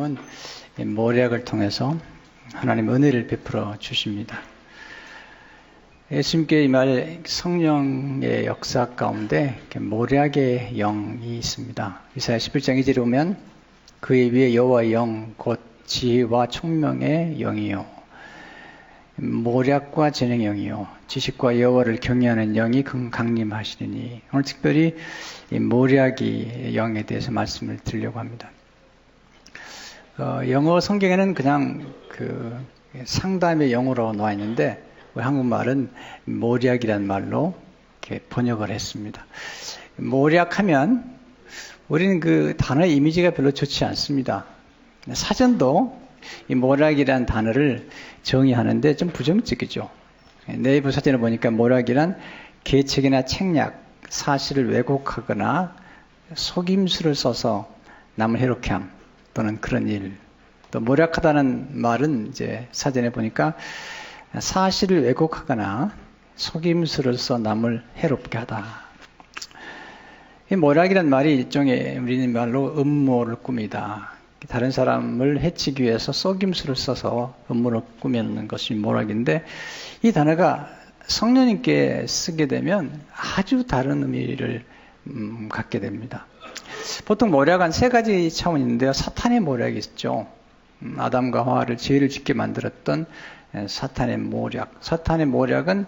하나님은 이 모략을 통해서 하나님 은혜를 베풀어 주십니다. 예수님께 이 성령의 역사 가운데 모략의 영이 있습니다. 이사야 11장 2절에 보면 그의 위에 여호와의 영 곧 지혜와 총명의 영이요 모략과 재능의 영이요 지식과 여호와를 경외하는 영이 강림하시리니, 오늘 특별히 이 모략의 영에 대해서 말씀을 드리려고 합니다. 영어 성경에는 그냥 상담의 영어로 나와 있는데 우리 한국말은 모략이라는 말로 이렇게 번역을 했습니다. 모략하면 우리는 그 단어의 이미지가 별로 좋지 않습니다. 사전도 이 모략이라는 단어를 정의하는데 좀 부정적이죠. 네이버 사전을 보니까 모략이란 계책이나 책략, 사실을 왜곡하거나 속임수를 써서 남을 해롭게 함 또는 그런 일. 또 모략하다는 말은 이제 사전에 보니까 사실을 왜곡하거나 속임수를 써 남을 해롭게 하다. 이 모략이란 말이 일종의 우리는 말로 음모를 꾸미다. 다른 사람을 해치기 위해서 속임수를 써서 음모를 꾸미는 것이 모략인데, 이 단어가 성령님께 쓰게 되면 아주 다른 의미를 갖게 됩니다. 보통 모략은 세 가지 차원이 있는데요. 사탄의 모략이 있죠. 아담과 하와를 죄를 짓게 만들었던 사탄의 모략. 사탄의 모략은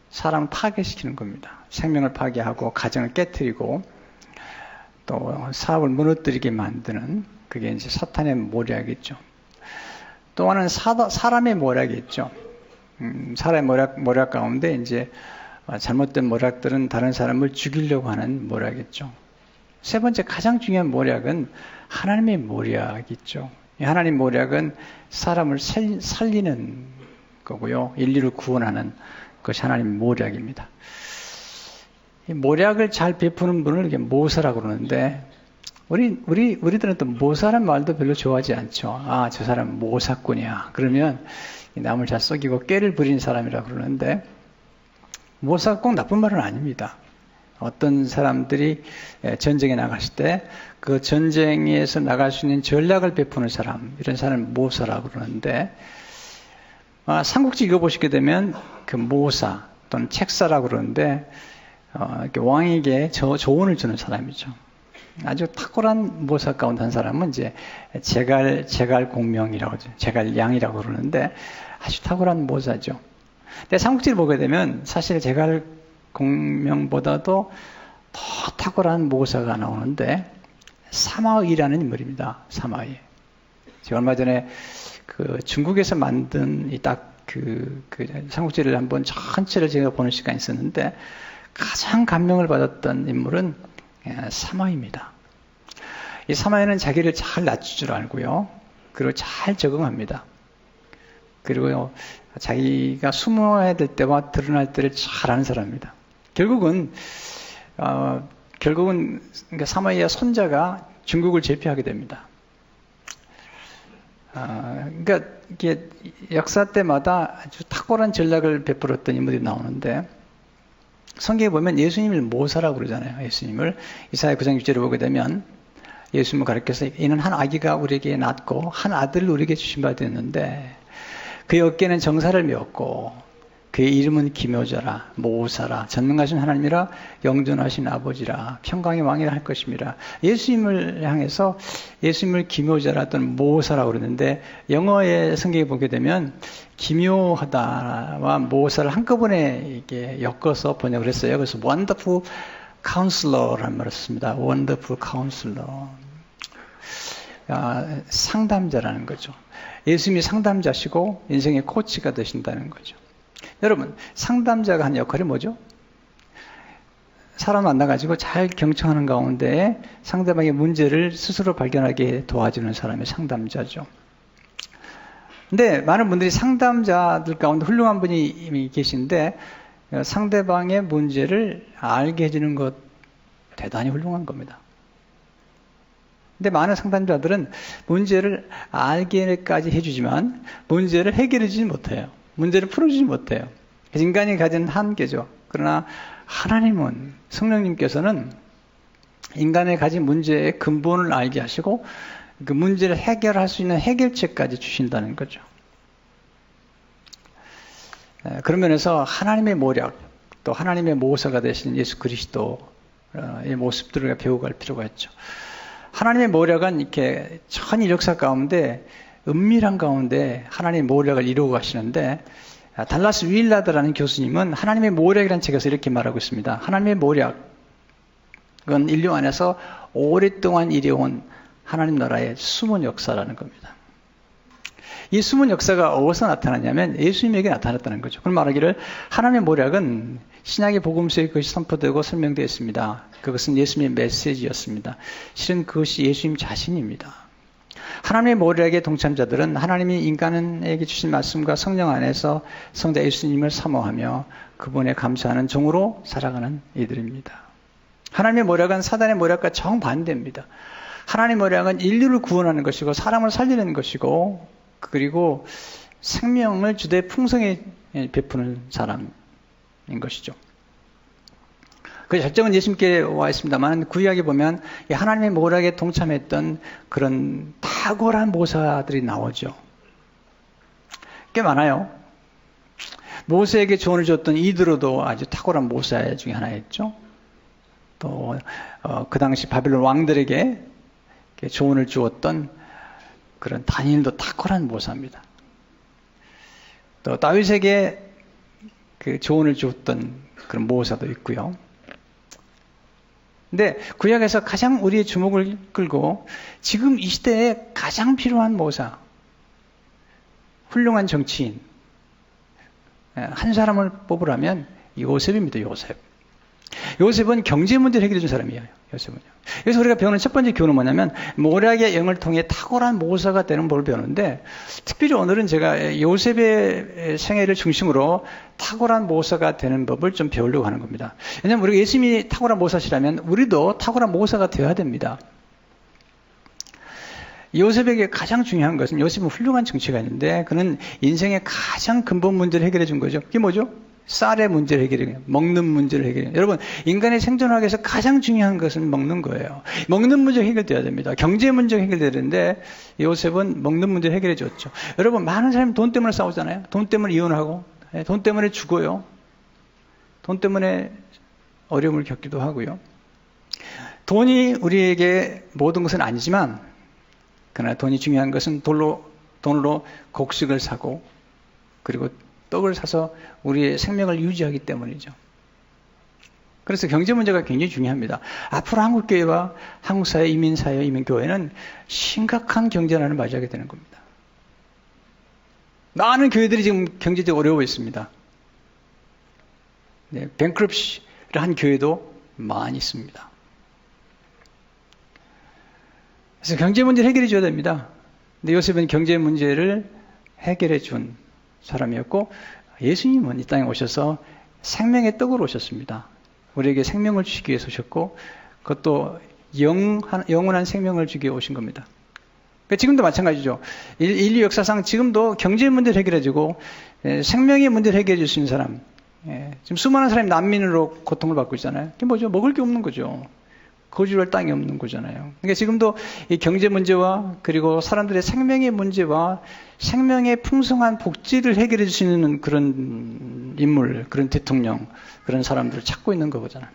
사람을 파괴시키는 겁니다. 생명을 파괴하고 가정을 깨뜨리고 또 사업을 무너뜨리게 만드는, 그게 이제 사탄의 모략이죠. 또 하나는 사람의 모략이 있죠. 사람의 모략 가운데 이제 잘못된 모략들은 다른 사람을 죽이려고 하는 모략이죠. 세 번째 가장 중요한 모략은 하나님의 모략이죠. 하나님 모략은 사람을 살리는 거고요. 인류를 구원하는 것이 하나님 모략입니다. 이 모략을 잘 베푸는 분을 이렇게 모사라고 그러는데, 우리들은 또 모사란 말도 별로 좋아하지 않죠. 아, 저 사람 모사꾼이야. 그러면 남을 잘 속이고 꾀를 부리는 사람이라고 그러는데, 모사가 꼭 나쁜 말은 아닙니다. 어떤 사람들이 전쟁에 나갔을 때 그 전쟁에서 나갈 수 있는 전략을 베푸는 사람, 이런 사람을 모사라고 그러는데, 삼국지 읽어보시게 되면 그 모사 또는 책사라고 그러는데, 이렇게 왕에게 조언을 주는 사람이죠. 아주 탁월한 모사 가운데 한 사람은 이제 제갈 공명이라고 하죠. 제갈 양이라고 그러는데 아주 탁월한 모사죠. 근데 삼국지를 보게 되면 사실 제갈 공명보다도 더 탁월한 모사가 나오는데, 사마의라는 인물입니다. 사마의. 제가 얼마 전에 중국에서 만든 삼국지를 한번 전체를 제가 보는 시간이 있었는데, 가장 감명을 받았던 인물은 사마의입니다. 이 사마의는 자기를 잘 낮출 줄 알고요. 그리고 잘 적응합니다. 그리고 자기가 숨어야 될 때와 드러날 때를 잘 아는 사람입니다. 결국은 사마의의 손자가 중국을 제패하게 됩니다. 그러니까 이게 역사 때마다 아주 탁월한 전략을 베풀었던 인물이 나오는데, 성경에 보면 예수님을 모사라고 그러잖아요. 예수님을 이사야 9장 6절에 보게 되면 예수님을 가르쳐서 이는 한 아기가 우리에게 낳고 한 아들을 우리에게 주신 바 되었는데 그의 어깨는 정사를 메었고 그의 이름은 기묘자라 모사라 전능하신 하나님이라 영존하신 아버지라 평강의 왕이라 할 것입니다. 예수님을 향해서 예수님을 기묘자라 또는 모사라고 그러는데, 영어의 성경에 보게 되면 기묘하다와 모사를 한꺼번에 이렇게 엮어서 번역을 했어요. 그래서 Wonderful Counselor라는 말을 썼습니다. Wonderful Counselor. 상담자라는 거죠. 예수님이 상담자시고 인생의 코치가 되신다는 거죠. 여러분, 상담자가 한 역할이 뭐죠? 사람 만나가지고 잘 경청하는 가운데 상대방의 문제를 스스로 발견하게 도와주는 사람이 상담자죠. 근데 많은 분들이 상담자들 가운데 훌륭한 분이 이미 계신데 상대방의 문제를 알게 해주는 것 대단히 훌륭한 겁니다. 근데 많은 상담자들은 문제를 알게까지 해주지만 문제를 해결해주지 못해요. 문제를 풀어주지 못해요. 인간이 가진 한계죠. 그러나 하나님은, 성령님께서는 인간의 가진 문제의 근본을 알게 하시고 그 문제를 해결할 수 있는 해결책까지 주신다는 거죠. 그런 면에서 하나님의 모략, 또 하나님의 모사가 되신 예수 그리스도의 모습들을 배워갈 필요가 있죠. 하나님의 모략은 이렇게 천일 역사 가운데 은밀한 가운데 하나님의 모략을 이루어 가시는데, 달라스 윌라드라는 교수님은 하나님의 모략이라는 책에서 이렇게 말하고 있습니다. 하나님의 모략은 인류 안에서 오랫동안 이뤄온 하나님 나라의 숨은 역사라는 겁니다. 이 숨은 역사가 어디서 나타났냐면 예수님에게 나타났다는 거죠. 그럼 말하기를 하나님의 모략은 신약의 복음서에 그것이 선포되고 설명되어 있습니다. 그것은 예수님의 메시지였습니다. 실은 그것이 예수님 자신입니다. 하나님의 모략의 동참자들은 하나님이 인간에게 주신 말씀과 성령 안에서 성자 예수님을 사모하며 그분에 감사하는 종으로 살아가는 이들입니다. 하나님의 모략은 사단의 모략과 정반대입니다. 하나님의 모략은 인류를 구원하는 것이고 사람을 살리는 것이고, 그리고 생명을 주되 풍성히 베푸는 사람인 것이죠. 그 결정은 예수님께 와 있습니다만, 구약에 보면 하나님의 모략에 동참했던 그런 탁월한 모사들이 나오죠. 꽤 많아요. 모세에게 조언을 줬던 이드로도 아주 탁월한 모사 중에 하나였죠. 또 그 당시 바빌론 왕들에게 조언을 주었던 그런 다니엘도 탁월한 모사입니다. 또 다윗에게 그 조언을 주었던 그런 모사도 있고요. 근데 구약에서 가장 우리의 주목을 끌고 지금 이 시대에 가장 필요한 모사, 훌륭한 정치인 한 사람을 뽑으라면 요셉입니다. 요셉은 경제 문제를 해결해 준 사람이에요. 요셉은요. 그래서 우리가 배우는 첫 번째 교훈은 뭐냐면 모략의 영을 통해 탁월한 모사가 되는 법을 배우는데, 특별히 오늘은 제가 요셉의 생애를 중심으로 탁월한 모사가 되는 법을 좀 배우려고 하는 겁니다. 왜냐하면 우리가 예수님이 탁월한 모사시라면 우리도 탁월한 모사가 되어야 됩니다. 요셉에게 가장 중요한 것은, 요셉은 훌륭한 정치가인데 그는 인생의 가장 근본 문제를 해결해 준 거죠. 그게 뭐죠? 쌀의 문제를 해결해요. 먹는 문제를 해결해요. 여러분, 인간의 생존하기 위해서 가장 중요한 것은 먹는 거예요. 먹는 문제가 해결돼야 됩니다. 경제 문제가 해결돼야 되는데 요셉은 먹는 문제를 해결해 줬죠. 여러분, 많은 사람이 돈 때문에 싸우잖아요. 돈 때문에 이혼하고, 돈 때문에 죽어요. 돈 때문에 어려움을 겪기도 하고요. 돈이 우리에게 모든 것은 아니지만, 그러나 돈이 중요한 것은 돈으로 곡식을 사고, 그리고 떡을 사서 우리의 생명을 유지하기 때문이죠. 그래서 경제 문제가 굉장히 중요합니다. 앞으로 한국교회와 한국사회, 이민사회, 이민교회는 심각한 경제난을 맞이하게 되는 겁니다. 많은 교회들이 지금 경제적으로 어려워 있습니다. 네, 뱅크럽시를 한 교회도 많이 있습니다. 그래서 경제 문제를 해결해 줘야 됩니다. 근데 요셉은 경제 문제를 해결해 준 사람이었고, 예수님은 이 땅에 오셔서 생명의 떡으로 오셨습니다. 우리에게 생명을 주시기 위해서 오셨고, 그것도 영원한 생명을 주기 위해 오신 겁니다. 지금도 마찬가지죠. 인류 역사상 지금도 경제 문제를 해결해주고 생명의 문제를 해결해 줄 수 있는 사람, 지금 수많은 사람이 난민으로 고통을 받고 있잖아요. 그게 뭐죠? 먹을 게 없는 거죠. 거주할 땅이 없는 거잖아요. 그러니까 지금도 이 경제 문제와 그리고 사람들의 생명의 문제와 생명의 풍성한 복지를 해결해 줄 수 있는 그런 인물, 그런 대통령, 그런 사람들을 찾고 있는 거잖아요.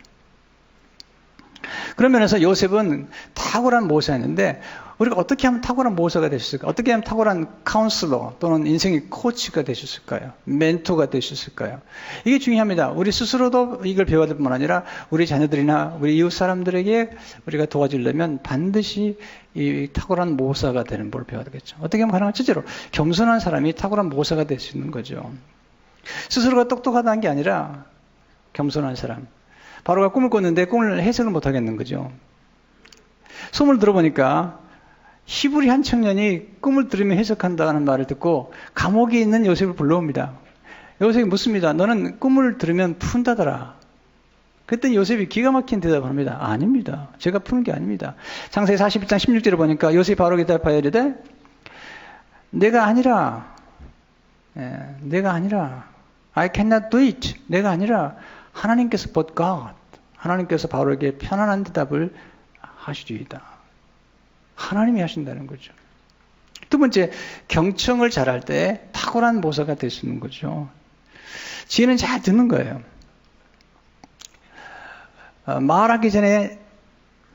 그런 면에서 요셉은 탁월한 모사였는데, 우리가 어떻게 하면 탁월한 모사가 될 수 있을까? 어떻게 하면 탁월한 카운슬러 또는 인생의 코치가 될 수 있을까요? 멘토가 될 수 있을까요? 이게 중요합니다. 우리 스스로도 이걸 배워야 될 뿐만 아니라 우리 자녀들이나 우리 이웃 사람들에게 우리가 도와주려면 반드시 이 탁월한 모사가 되는 걸 배워야 되겠죠. 어떻게 하면 가능한? 첫째로 겸손한 사람이 탁월한 모사가 될 수 있는 거죠. 스스로가 똑똑하다는 게 아니라 겸손한 사람. 바로가 꿈을 꿨는데 꿈을 해석을 못 하겠는 거죠. 소문을 들어보니까 히브리 한 청년이 꿈을 들으며 해석한다는 말을 듣고 감옥에 있는 요셉을 불러옵니다. 요셉이 묻습니다. 너는 꿈을 들으면 푼다더라. 그때 요셉이 기가 막힌 대답을 합니다. 아닙니다. 제가 푸는 게 아닙니다. 창세기 41장 16절을 보니까 요셉이 바로 대답하여 이르되 내가 아니라 I cannot do it. 내가 아니라 하나님께서 but God. 하나님께서 바로에게 편안한 대답을 하시리이다. 하나님이 하신다는 거죠. 두 번째, 경청을 잘할 때 탁월한 모사가 될 수 있는 거죠. 지혜는 잘 듣는 거예요. 말하기 전에,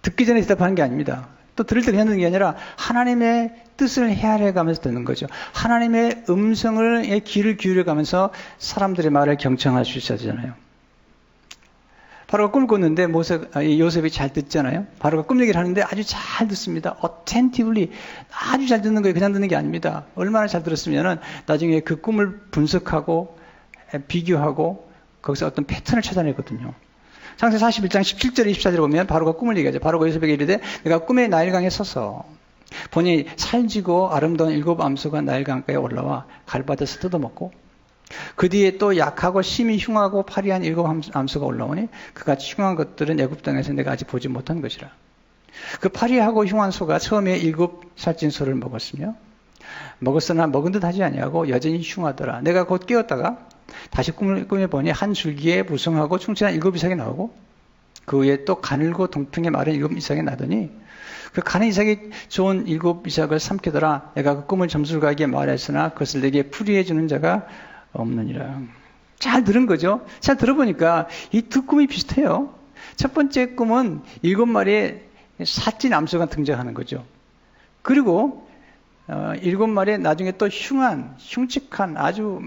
듣기 전에 대답하는 게 아닙니다. 또 들을 때 그냥 듣는 게 아니라 하나님의 뜻을 헤아려 가면서 듣는 거죠. 하나님의 음성을 귀를 기울여 가면서 사람들의 말을 경청할 수 있어야 되잖아요. 바로가 꿈을 꿨는데 요셉이 잘 듣잖아요. 바로가 꿈 얘기를 하는데 아주 잘 듣습니다. attentively 아주 잘 듣는 거예요. 그냥 듣는 게 아닙니다. 얼마나 잘 들었으면은 나중에 그 꿈을 분석하고 비교하고 거기서 어떤 패턴을 찾아내거든요. 창세기 41장 17절 24절에 보면 바로가 꿈을 얘기하죠. 바로가 요셉에게 이르되 내가 꿈에 나일강에 서서 보니 살지고 아름다운 7 암소가 나일강가에 올라와 갈바에서 뜯어먹고 그 뒤에 또 약하고 심히 흉하고 파리한 7 암소가 올라오니 그같이 흉한 것들은 애굽 땅에서 내가 아직 보지 못한 것이라. 그 파리하고 흉한 소가 처음에 7 살찐 소를 먹었으며 먹었으나 먹은 듯 하지 아니하고 여전히 흉하더라. 내가 곧 깨었다가 다시 꿈에 보니 한 줄기에 무성하고 충실한 7 이삭이 나오고 그 위에 또 가늘고 동풍에 마른 7 이삭이 나더니 그 가는 이삭이 좋은 7 이삭을 삼키더라. 내가 그 꿈을 점술가에게 말했으나 그것을 내게 풀이해 주는 자가 없느니라. 잘 들은 거죠. 잘 들어보니까 이 두 꿈이 비슷해요. 첫 번째 꿈은 7마리의 살찐 암소가 등장하는 거죠. 그리고 7마리의 나중에 또 흉측한 아주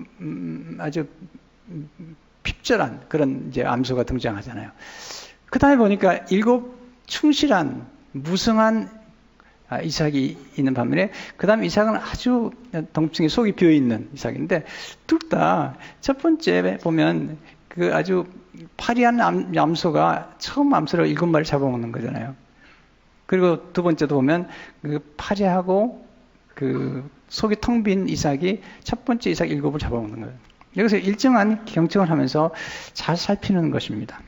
핍절한 그런 이제 암소가 등장하잖아요. 그 다음에 보니까 7 충실한 무성한 이삭이 있는 반면에 그 다음 이삭은 아주 동층에 속이 비어있는 이삭인데 둘 다 첫 번째 보면 그 아주 파리한 암소가 처음 암소를 7마리 잡아먹는 거잖아요. 그리고 두 번째도 보면 그 파리하고 그 속이 텅 빈 이삭이 첫 번째 이삭 7을 잡아먹는 거예요. 여기서 일정한 경청을 하면서 잘 살피는 것입니다.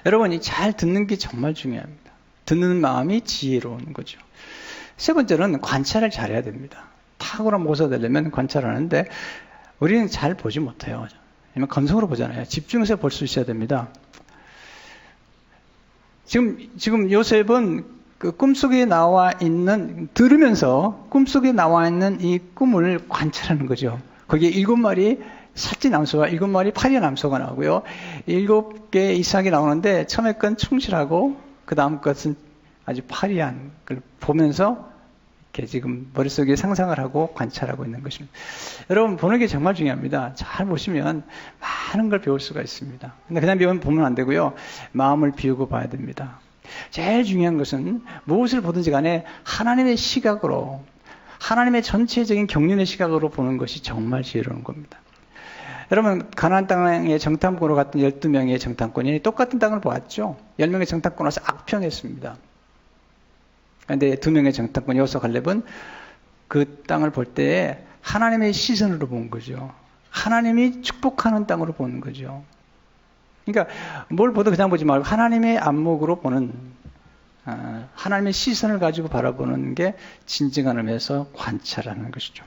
여러분이 잘 듣는 게 정말 중요합니다. 듣는 마음이 지혜로운 거죠. 세 번째는 관찰을 잘해야 됩니다. 탁월한 모사가 되려면 관찰하는데 우리는 잘 보지 못해요. 왜냐면 건성으로 보잖아요. 집중해서 볼 수 있어야 됩니다. 지금 요셉은 그 꿈속에 나와 있는, 들으면서 꿈속에 나와 있는 이 꿈을 관찰하는 거죠. 거기에 7마리 살찐 암소와 7마리 파리한 암소가 나오고요. 7개의 이삭이 나오는데 처음에 건 충실하고 그 다음 것은 아주 파리한 걸 보면서 이렇게 지금 머릿속에 상상을 하고 관찰하고 있는 것입니다. 여러분, 보는 게 정말 중요합니다. 잘 보시면 많은 걸 배울 수가 있습니다. 근데 그냥 보면 안 되고요. 마음을 비우고 봐야 됩니다. 제일 중요한 것은 무엇을 보든지 간에 하나님의 시각으로, 하나님의 전체적인 경륜의 시각으로 보는 것이 정말 지혜로운 겁니다. 여러분, 가나안 땅에 정탐꾼으로 갔던 12명의 정탐꾼이 똑같은 땅을 보았죠. 10명의 정탐꾼 와서 악평했습니다. 그런데 2명의 정탐꾼 여호수아 갈렙은 그 땅을 볼 때에 하나님의 시선으로 본 거죠. 하나님이 축복하는 땅으로 보는 거죠. 그러니까 뭘 보도 그냥 보지 말고 하나님의 안목으로 보는, 하나님의 시선을 가지고 바라보는 게 진정한 의미에서 관찰하는 것이죠.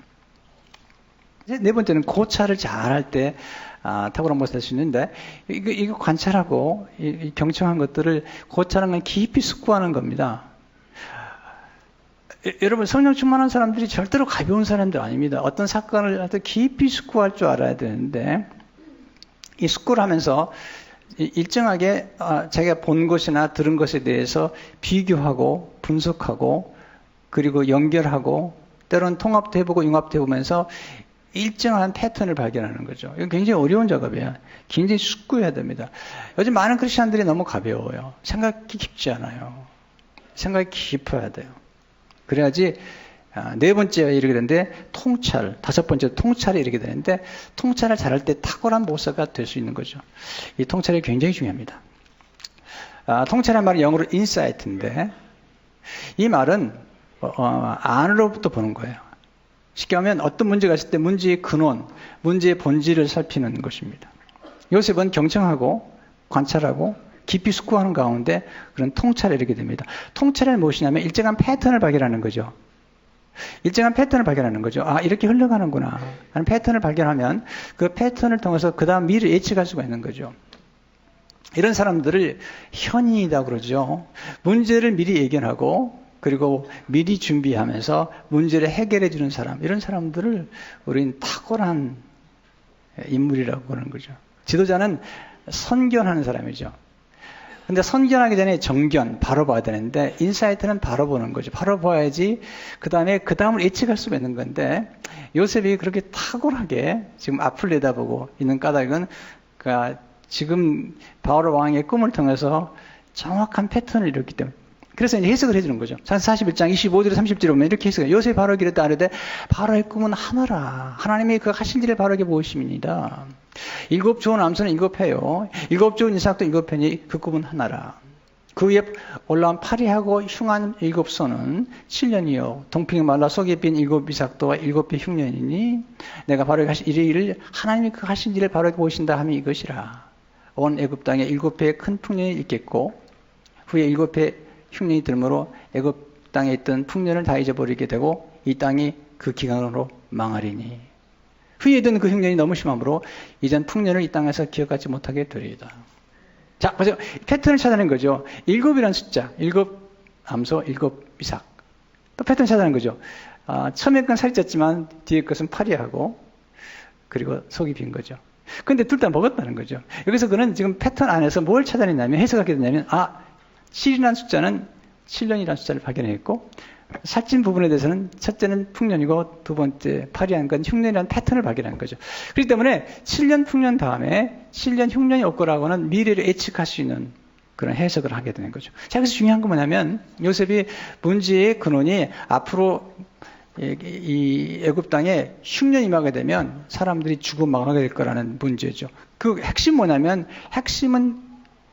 네 번째는 고찰을 잘할 때 탁월한 모습을 할 수 있는데, 이거 관찰하고 이 경청한 것들을 고찰하는 건 깊이 숙고하는 겁니다. 여러분, 성령 충만한 사람들이 절대로 가벼운 사람들 아닙니다. 어떤 사건을 할 때 깊이 숙고할 줄 알아야 되는데, 이 숙고를 하면서 일정하게 자기가 본 것이나 들은 것에 대해서 비교하고 분석하고 그리고 연결하고 때로는 통합도 해보고 융합도 해보면서 일정한 패턴을 발견하는 거죠. 이건 굉장히 어려운 작업이에요. 굉장히 숙고해야 됩니다. 요즘 많은 크리스천들이 너무 가벼워요. 생각이 깊지 않아요. 생각이 깊어야 돼요. 그래야지 네 번째 이르게 되는데 통찰, 다섯 번째 통찰이 이르게 되는데 통찰을 잘할 때 탁월한 모사가 될 수 있는 거죠. 이 통찰이 굉장히 중요합니다. 통찰이라는 말은 영어로 insight인데 이 말은 안으로부터 보는 거예요. 쉽게 하면 어떤 문제가 있을 때 문제의 근원, 문제의 본질을 살피는 것입니다. 요셉은 경청하고 관찰하고 깊이 숙고하는 가운데 그런 통찰을 이르게 됩니다. 통찰은 무엇이냐면 일정한 패턴을 발견하는 거죠. 일정한 패턴을 발견하는 거죠. 이렇게 흘러가는구나 하는 패턴을 발견하면 그 패턴을 통해서 그 다음 미래를 예측할 수가 있는 거죠. 이런 사람들을 현인이라고 그러죠. 문제를 미리 예견하고 그리고 미리 준비하면서 문제를 해결해 주는 사람, 이런 사람들을 우리는 탁월한 인물이라고 하는 거죠. 지도자는 선견하는 사람이죠. 근데 선견하기 전에 정견, 바로 봐야 되는데, 인사이트는 바로 보는 거죠. 바로 봐야지, 그 다음을 예측할 수가 있는 건데, 요셉이 그렇게 탁월하게 지금 앞을 내다보고 있는 까닭은, 그러니까 지금 바로 왕의 꿈을 통해서 정확한 패턴을 이뤘기 때문에. 그래서 이제 해석을 해주는 거죠. 41장 25절 30절에 보면 이렇게 해석해요. 요셉이 바로에게 이르되 아뢰되 바로의 꿈은 하나라. 하나님이 그 하신 일을 바로에게 보이심이니이다. 7 좋은 암소는 7회요. 7 좋은 이삭도 7회니 그 꿈은 하나라. 그 위에 올라온 파리하고 흉한 7소는 7년이요. 동핑이 말라 속에 빈 7 이삭도와 7배 흉년이니 내가 바로에게 하신 일을 하나님이 그 하신 일을 바로에게 보이신다 하면 이것이라. 온 애굽 땅에 7회의 큰 풍년이 있겠고 후에 7회 흉년이 들므로 애굽 땅에 있던 풍년을 다 잊어버리게 되고 이 땅이 그 기간으로 망하리니 후에 있던 그 흉년이 너무 심함으로 이전 풍년을 이 땅에서 기억하지 못하게 되리이다. 자, 보세요. 패턴을 찾아낸 거죠. 7이라는 숫자, 7 암소, 7 이삭. 또 패턴을 찾아낸 거죠. 처음에 건 살이 쪘지만 뒤에 것은 파리하고 그리고 속이 빈 거죠. 근데 둘 다 먹었다는 거죠. 여기서 그는 지금 패턴 안에서 뭘 찾아냈냐면, 해석하게 되냐면 7이라는 숫자는 7년이라는 숫자를 발견했고, 살찐 부분에 대해서는 첫째는 풍년이고 두 번째 파리한 건 흉년이라는 패턴을 발견한 거죠. 그렇기 때문에 7년 풍년 다음에 7년 흉년이 올 거라고는 미래를 예측할 수 있는 그런 해석을 하게 되는 거죠. 자, 그래서 중요한 건 뭐냐면 요셉이 문제의 근원이 앞으로 이 애굽 땅에 흉년이 임하게 되면 사람들이 죽어 망하게 될 거라는 문제죠. 그 핵심 뭐냐면 핵심은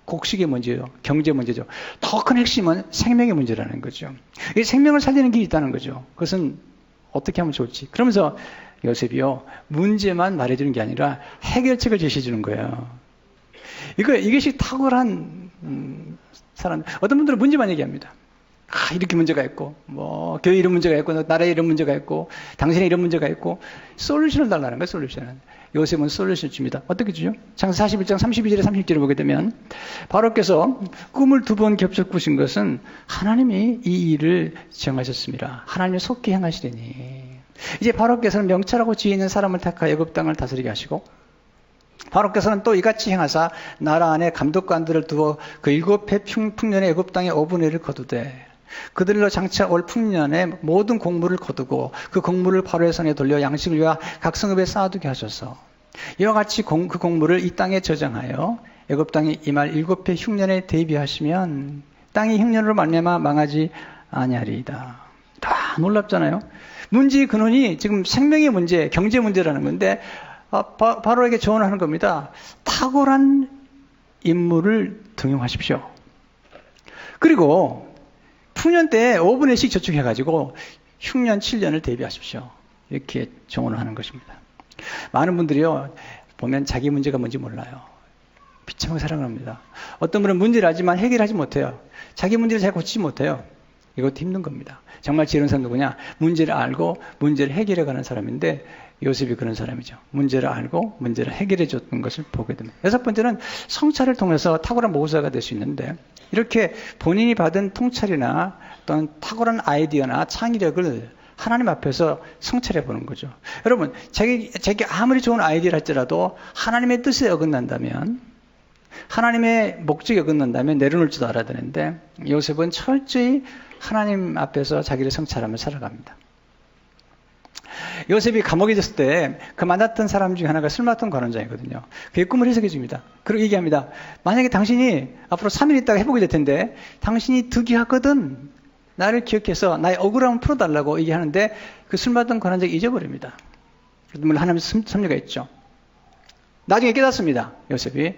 곡식의 문제죠. 경제 문제죠. 더 큰 핵심은 생명의 문제라는 거죠. 이 생명을 살리는 길이 있다는 거죠. 그것은 어떻게 하면 좋을지. 그러면서 요셉이요, 문제만 말해주는 게 아니라 해결책을 제시해 주는 거예요. 이것이 탁월한 사람. 어떤 분들은 문제만 얘기합니다. 이렇게 문제가 있고, 교회 이런 문제가 있고, 나라에 이런 문제가 있고, 당신에 이런 문제가 있고, 솔루션을 달라는 거예요, 솔루션은. 요셉은 솔루션을 줍니다. 어떻게 주죠? 창세 41장 32절에 30절을 보게 되면, 바로께서 꿈을 2번 겹쳐 꾸신 것은 하나님이 이 일을 정하셨습니다. 하나님이 속히 행하시리니. 이제 바로께서는 명철하고 지혜 있는 사람을 택하여 애굽 땅을 다스리게 하시고, 바로께서는 또 이같이 행하사 나라 안에 감독관들을 두어 그 7해 풍년의 애굽 땅의 5분의 1을 거두되 그들로 장차 올 풍년에 모든 곡물을 거두고 그 곡물을 바로의 손에 돌려 양식을 위하여 각 성읍에 쌓아두게 하셔서 이와 같이 그 곡물을 이 땅에 저장하여 애굽 땅에 임할 7해 흉년에 대비하시면 땅이 흉년으로 말미암아 망하지 아니하리이다. 다 놀랍잖아요. 문제의 근원이 지금 생명의 문제, 경제 문제라는 건데 바로에게 조언하는 겁니다. 탁월한 인물을 등용하십시오. 그리고 풍년 때 5분의 1씩 저축해가지고 흉년 7년을 대비하십시오. 이렇게 조언을 하는 것입니다. 많은 분들이요, 보면 자기 문제가 뭔지 몰라요. 비참하게 살아갑니다. 어떤 분은 문제를 하지만 해결하지 못해요. 자기 문제를 잘 고치지 못해요. 이것도 힘든 겁니다. 정말 지혜로운 사람 누구냐? 문제를 알고 문제를 해결해 가는 사람인데 요셉이 그런 사람이죠. 문제를 알고 문제를 해결해 줬던 것을 보게 됩니다. 6번째는 성찰을 통해서 탁월한 모사가 될 수 있는데 이렇게 본인이 받은 통찰이나 또는 탁월한 아이디어나 창의력을 하나님 앞에서 성찰해 보는 거죠. 여러분, 자기 아무리 좋은 아이디어를 할지라도 하나님의 뜻에 어긋난다면, 하나님의 목적에 어긋난다면 내려놓을 줄 알아야 되는데 요셉은 철저히 하나님 앞에서 자기를 성찰하며 살아갑니다. 요셉이 감옥에 있었을 때 그 만났던 사람 중에 하나가 술 맡은 관원장이거든요. 그의 꿈을 해석해 줍니다. 그리고 얘기합니다. 만약에 당신이 앞으로 3일 있다가 회복이 될 텐데 당신이 득이하거든 나를 기억해서 나의 억울함을 풀어달라고 얘기하는데 그 술 맡은 관원장이 잊어버립니다. 물론 하나님의 섭리가 있죠. 나중에 깨닫습니다. 요셉이.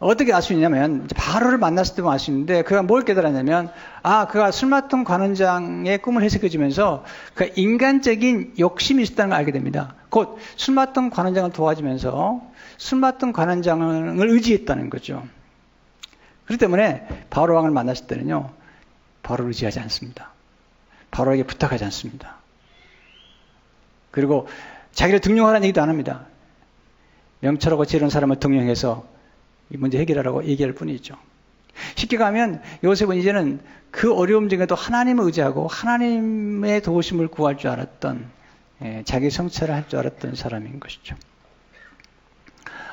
어떻게 알 수 있냐면 바로를 만났을 때만 알 수 있는데 그가 뭘 깨달았냐면 그가 술 맡은 관원장의 꿈을 해석해 주면서 그 인간적인 욕심이 있었다는 걸 알게 됩니다. 곧 술 맡은 관원장을 도와주면서 술 맡은 관원장을 의지했다는 거죠. 그렇기 때문에 바로 왕을 만났을 때는요, 바로를 의지하지 않습니다. 바로에게 부탁하지 않습니다. 그리고 자기를 등용하라는 얘기도 안 합니다. 명철하고 지혜로운 사람을 등용해서 이 문제 해결하라고 얘기할 뿐이죠. 쉽게 가면 요셉은 이제는 그 어려움 중에도 하나님을 의지하고 하나님의 도우심을 구할 줄 알았던, 자기 성찰을 할 줄 알았던 사람인 것이죠.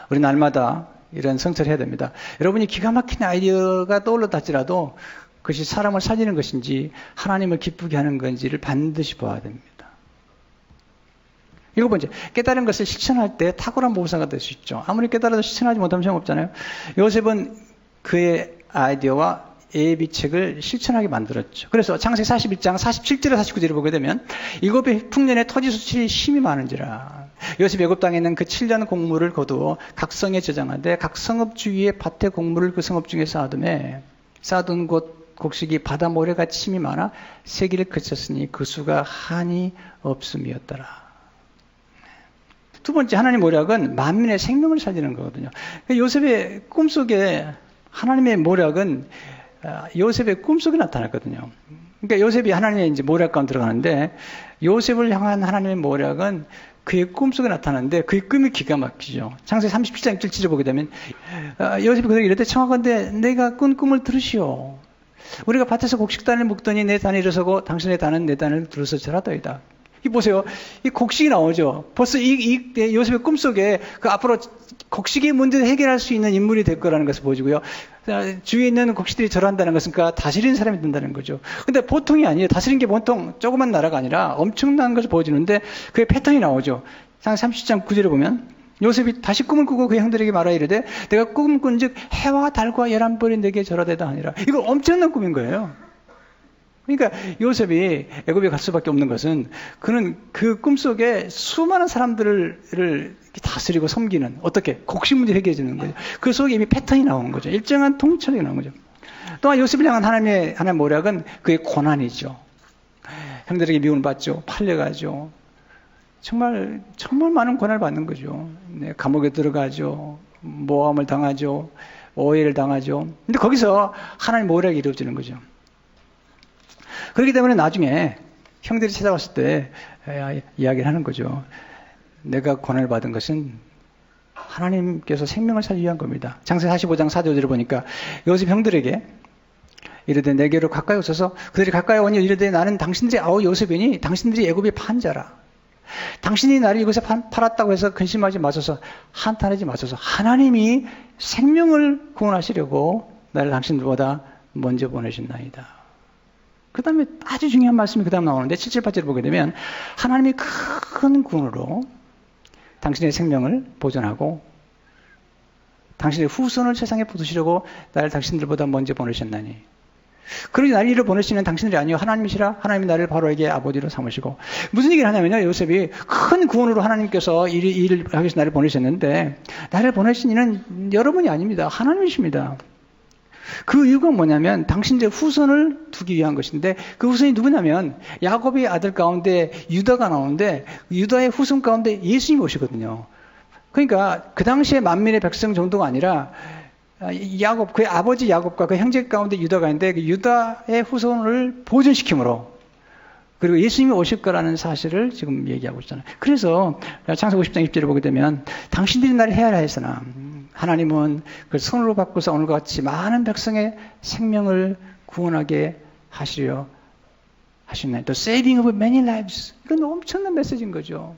우리 날마다 이런 성찰을 해야 됩니다. 여러분이 기가 막힌 아이디어가 떠올랐다 할지라도 그것이 사람을 살리는 것인지 하나님을 기쁘게 하는 건지를 반드시 봐야 됩니다. 일곱 번째, 깨달은 것을 실천할 때 탁월한 모사가 될 수 있죠. 아무리 깨달아도 실천하지 못하면 소용없잖아요. 요셉은 그의 아이디어와 예비책을 실천하게 만들었죠. 그래서 창세기 41장 47절에 49절을 보게 되면 일곱의 풍년에 토지 수출이 심히 많은지라. 요셉이 애굽 땅에 있는 그 7년 곡물을 거두어 각 성에 저장하되 각 성읍 주위에 밭에 곡물을 그 성읍 중에 쌓아두매 쌓아둔 곳 곡식이 바다 모래같이 힘이 많아 세기를 그쳤으니 그 수가 한이 없음이었더라. 두 번째, 하나님 모략은 만민의 생명을 살리는 거거든요. 요셉의 꿈속에 하나님의 모략은 요셉의 꿈속에 나타났거든요. 그러니까 요셉이 하나님의 이제 모략 가운데 들어가는데 요셉을 향한 하나님의 모략은 그의 꿈속에 나타나는데 그의 꿈이 기가 막히죠. 창세기 37장 1절을 보게 되면 요셉이 그들에게 이랬대 청하건대 내가 꾼 꿈을 들으시오. 우리가 밭에서 곡식단을 묶더니 내 단이 일어서고 당신의 단은 내 단을 들어서 절하더이다. 이 보세요. 이 곡식이 나오죠. 벌써 이 요셉의 꿈속에 그 앞으로 곡식의 문제를 해결할 수 있는 인물이 될 거라는 것을 보여주고요. 주위에 있는 곡식들이 절한다는 것은 그가 다스리는 사람이 된다는 거죠. 근데 보통이 아니에요. 다스리는 게 보통 조그만 나라가 아니라 엄청난 것을 보여주는데 그의 패턴이 나오죠. 창세기 30장 9절에 보면 요셉이 다시 꿈을 꾸고 그 형들에게 말하 이르되 내가 꿈을 꾼즉 해와 달과 11벌이 내게 절하되다 하니라. 이거 엄청난 꿈인 거예요. 그러니까 요셉이 애굽에 갈 수밖에 없는 것은 그는 그 꿈속에 수많은 사람들을 다스리고 섬기는 어떻게 곡식 문제 해결해 주는 거죠. 그 속에 이미 패턴이 나오는 거죠. 일정한 통찰이 나오는 거죠. 또한 요셉을 향한 하나님의 모략은 그의 고난이죠. 형들에게 미움을 받죠. 팔려가죠. 정말 많은 고난을 받는 거죠. 네, 감옥에 들어가죠. 모함을 당하죠. 오해를 당하죠. 근데 거기서 하나님 모략이 이루어지는 거죠. 그렇기 때문에 나중에 형들이 찾아왔을 때 이야기를 하는 거죠. 내가 고난을 받은 것은 하나님께서 생명을 살리기 위한 겁니다. 창세기 45장 4절을 보니까 요셉 형들에게 이르되 내게로 가까이 오셔서 그들이 가까이 오니 이르되 나는 당신들의 아우 요셉이니 당신들이 애굽의 판자라. 당신이 나를 이곳에 팔았다고 해서 근심하지 마소서 한탄하지 마소서 하나님이 생명을 구원하시려고 나를 당신들보다 먼저 보내신나이다. 그 다음에 아주 중요한 말씀이 그 다음 나오는데 7, 8절을 보게 되면 하나님이 큰 구원으로 당신의 생명을 보존하고 당신의 후손을 세상에 부으시려고 나를 당신들보다 먼저 보내셨나니 그러니 나를 이리로 보내시는 당신들이 아니요 하나님이시라. 하나님이 나를 바로에게 아버지로 삼으시고 무슨 얘기를 하냐면요 요셉이 큰 구원으로 하나님께서 일을 하기 위해서 나를 보내셨는데 나를 보내신 이는 여러분이 아닙니다. 하나님이십니다. 그 이유가 뭐냐면 당신들의 후손을 두기 위한 것인데 그 후손이 누구냐면 야곱의 아들 가운데 유다가 나오는데 유다의 후손 가운데 예수님이 오시거든요. 그러니까 그 당시에 만민의 백성 정도가 아니라 야곱, 그의 아버지 야곱과 그 형제 가운데 유다가 있는데 그 유다의 후손을 보존시킴으로 그리고 예수님이 오실 거라는 사실을 지금 얘기하고 있잖아요. 그래서 창세기 50장 20절을 보게 되면 당신들이 나를 헤아려 했으나 하나님은 그 손으로 바꾸서 오늘과 같이 많은 백성의 생명을 구원하게 하시려 하시나요. The saving of many lives. 이건 엄청난 메시지인 거죠.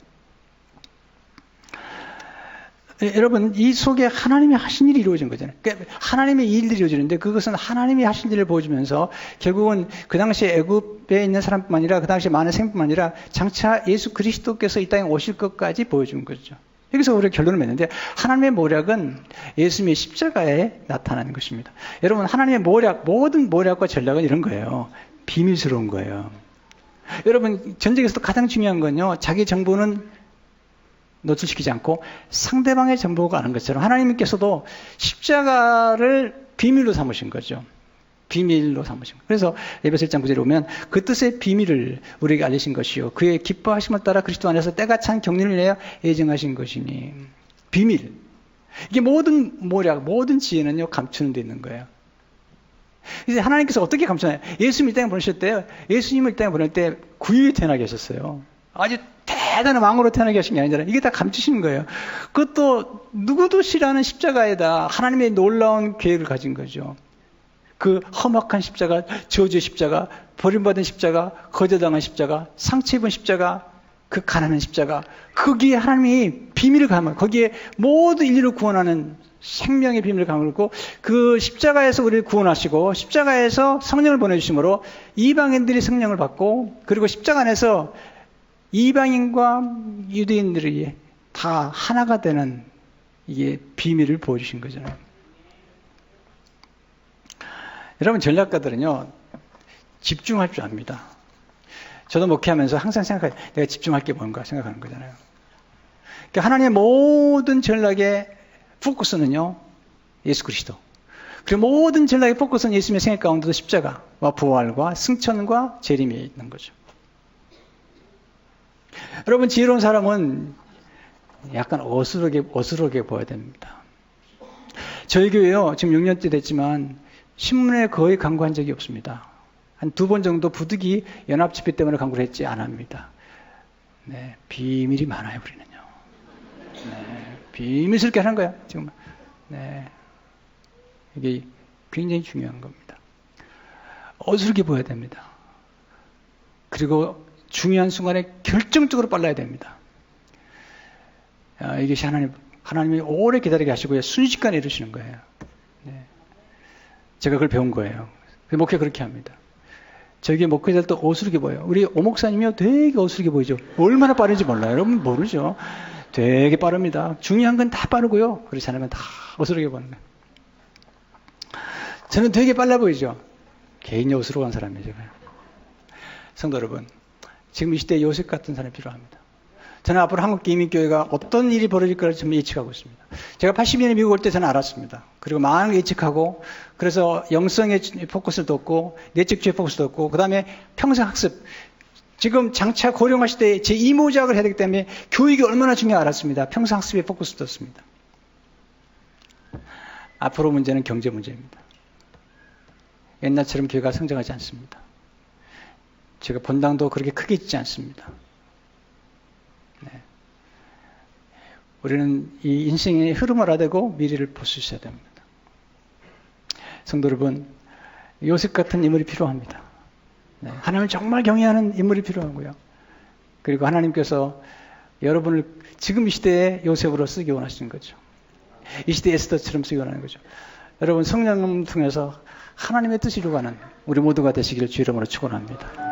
여러분 이 속에 하나님이 하신 일이 이루어진 거잖아요. 그러니까 하나님의 일들이 이루어지는데 그것은 하나님이 하신 일을 보여주면서 결국은 그 당시에 애굽에 있는 사람뿐만 아니라 그 당시에 많은 생뿐만 아니라 장차 예수 그리스도께서 이 땅에 오실 것까지 보여준 거죠. 여기서 우리가 결론을 맺는데 하나님의 모략은 예수님의 십자가에 나타나는 것입니다. 여러분 하나님의 모략, 모든 모략과 전략은 이런 거예요. 비밀스러운 거예요. 여러분 전쟁에서도 가장 중요한 건요. 자기 정보는 노출시키지 않고 상대방의 정보가 아는 것처럼 하나님께서도 십자가를 비밀로 삼으신 거죠. 비밀로 삼으신 거예요. 그래서 에베소 1장 9절에 보면 그 뜻의 비밀을 우리에게 알리신 것이요 그의 기뻐하심을 따라 그리스도 안에서 때가 찬 경륜을 위하여 예정하신 것이니 비밀. 이게 모든 모략, 모든 지혜는요 감추는 데 있는 거예요. 이제 하나님께서 어떻게 감추나요? 예수님 이 땅에 보내실 때 예수님을 이 땅에 보낼 때 구유에 태어나게 하셨어요. 아주 대단한 왕으로 태어나게 하신 게 아니잖아요. 이게 다 감추시는 거예요. 그것도 누구도 싫어하는 십자가에다 하나님의 놀라운 계획을 가진 거죠. 그 험악한 십자가, 저주의 십자가, 버림받은 십자가, 거절당한 십자가, 상처 입은 십자가, 그 가난한 십자가, 거기에 하나님이 비밀을 감아, 거기에 모든 인류를 구원하는 생명의 비밀을 감고 그 십자가에서 우리를 구원하시고 십자가에서 성령을 보내주심으로 이방인들이 성령을 받고 그리고 십자가 안에서 이방인과 유대인들이 다 하나가 되는 이게 비밀을 보여주신 거잖아요. 여러분 전략가들은요 집중할 줄 압니다. 저도 목회하면서 항상 생각해요. 내가 집중할 게 뭔가 생각하는 거잖아요. 그러니까 하나님의 모든 전략의 포커스는요 예수 그리스도. 그리고 모든 전략의 포커스는 예수님의 생애 가운데도 십자가와 부활과 승천과 재림이 있는 거죠. 여러분 지혜로운 사람은 약간 어수르게 보여야 됩니다. 저희 교회요 지금 6년째 됐지만 신문에 거의 강구한 적이 없습니다. 한 2번 정도 부득이 연합집회 때문에 강구를 했지 안 합니다. 네, 비밀이 많아요 우리는요. 네, 비밀스럽게 하는 거야 지금. 네, 이게 굉장히 중요한 겁니다. 어수르게 보여야 됩니다. 그리고 중요한 순간에 결정적으로 빨라야 됩니다. 이것이 하나님이 오래 기다리게 하시고 순식간에 이루시는 거예요. 네. 제가 그걸 배운 거예요. 목회 그렇게 합니다. 저기 목회자들도 어수르게 보여요. 우리 오 목사님이요 되게 어수르게 보이죠. 얼마나 빠른지 몰라요. 여러분 모르죠. 되게 빠릅니다. 중요한 건 다 빠르고요. 그렇지 않으면 다 어수르게 보는 거예요. 저는 되게 빨라 보이죠. 개인이 어수룩한 사람이에요. 제가. 성도 여러분, 지금 이 시대에 요셉 같은 사람이 필요합니다. 저는 앞으로 한국기민교회가 어떤 일이 벌어질 거를 좀 예측하고 있습니다. 제가 80년에 미국 올 때 저는 알았습니다. 그리고 많은 예측하고 그래서 영성의 포커스를 뒀고 내적주의 포커스를 뒀고 그 다음에 평생학습. 지금 장차 고령화 시대에 제 이모작을 해야 되기 때문에 교육이 얼마나 중요한지 알았습니다. 평생학습에 포커스를 뒀습니다. 앞으로 문제는 경제 문제입니다. 옛날처럼 교회가 성장하지 않습니다. 제가 본당도 그렇게 크게 짓지 않습니다. 네. 우리는 이 인생의 흐름을 알아내고 미래를 볼 수 있어야 됩니다. 성도 여러분, 요셉 같은 인물이 필요합니다. 네. 하나님을 정말 경외하는 인물이 필요하고요. 그리고 하나님께서 여러분을 지금 이 시대에 요셉으로 쓰기 원하시는 거죠. 이 시대에 에스더처럼 쓰기 원하는 거죠. 여러분 성령을 통해서 하나님의 뜻을 이루어가는 우리 모두가 되시기를 주의 이름으로 축원합니다.